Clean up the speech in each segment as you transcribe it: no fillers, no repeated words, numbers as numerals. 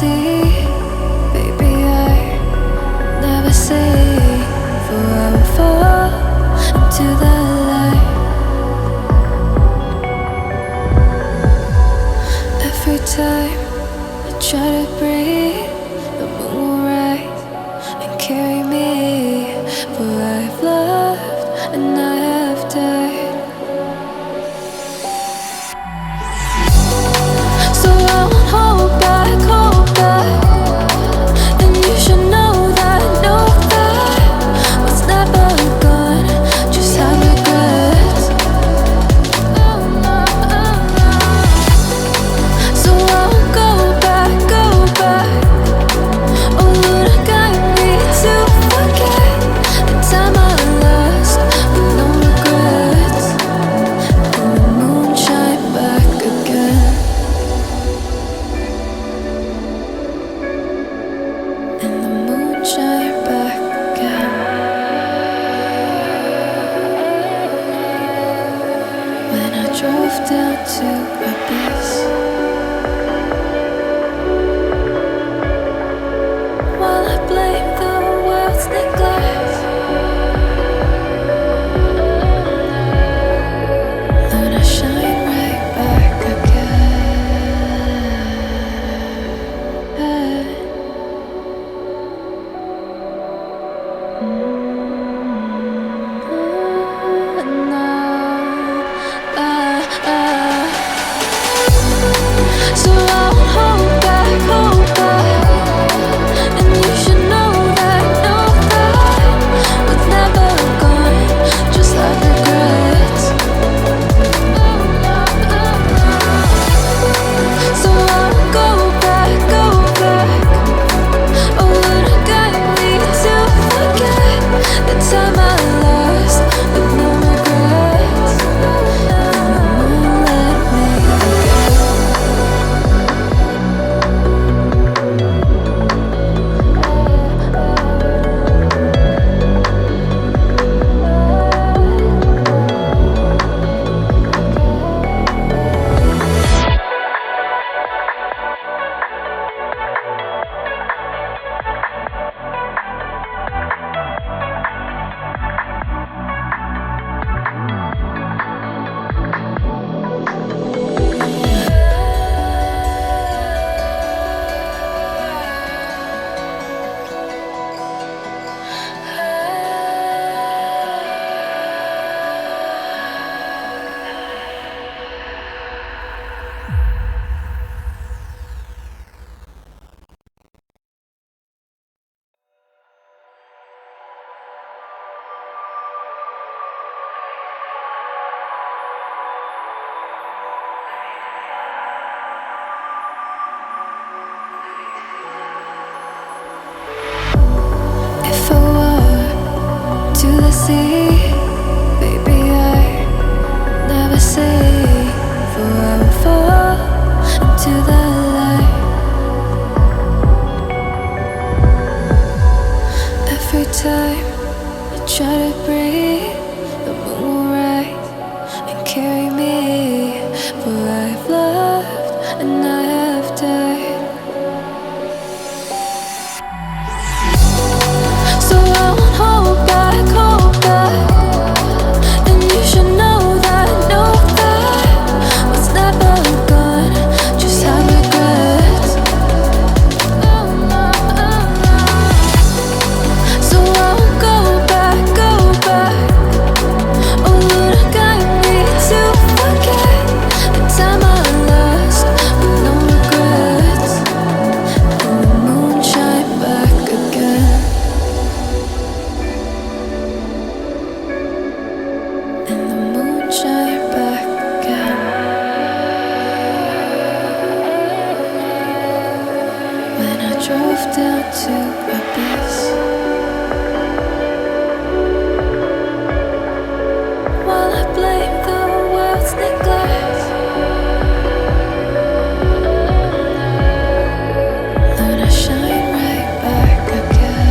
sea, baby, I never say, for I will fall into the light. Every time I try to breathe, the moon will rise and carry me, for I've loved and I have died. So I won't hold back, and you should know that what's never gone just have regrets. So I won't go back, oh Lord, guide me to forget the time I lost with no regrets, and the moon shine back again. And the moon shine back again. When I drove down to my base, while I blame the world's neglect, then I shine right back again. So I won't hold back, and you should know that what's never gone just like regrets. So I won't go back, oh Lord, guide me to forget the time I lost with no regrets, and the moon let me forget. If I were to the sea, baby, I never say, for I will fall into the light. Every time I try to breathe, the moon will rise and carry me, for I've loved and I have died. So I won't hold back, and you should know that what's never gone just have regrets. So I won't go back, oh Lord, guide me to forget the time I lost with no regrets, and the moon shine back again. And the moon shine back again. When I drove down to my base, while I blame the world's neglect, then I shine right back again.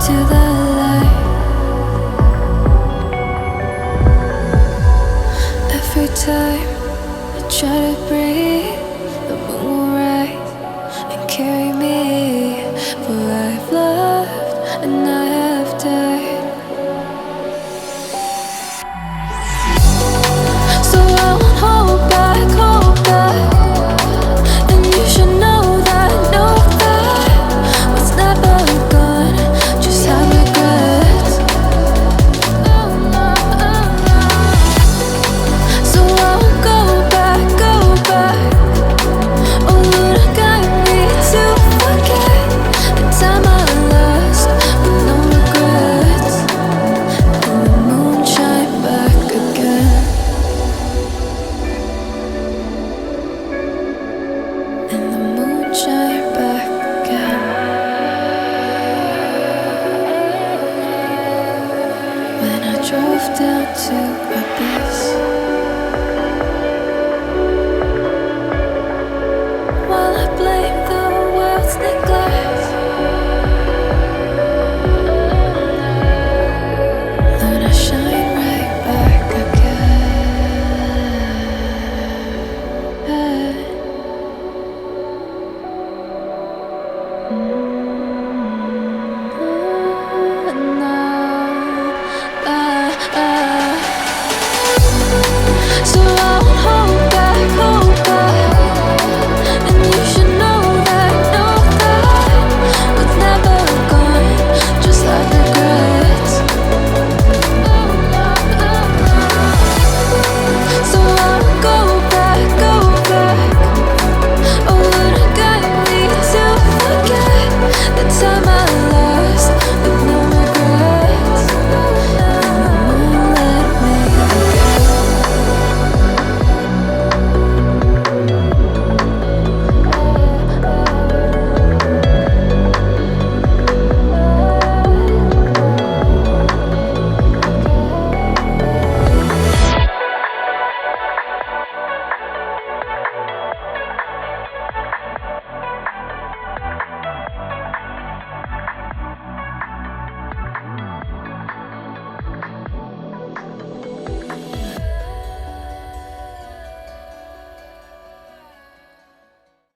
to the light. Every time I try to breathe, the moon will rise and carry me. For I've loved and I have died. So I won't hold back, hold back. And you should know that what's never gone just have regrets. So I won't go back, go back. Oh Lord, I got me to forget the time I lost with no regrets. And the moon shine back again. And the moon shine back again. When I drove down to Abyss.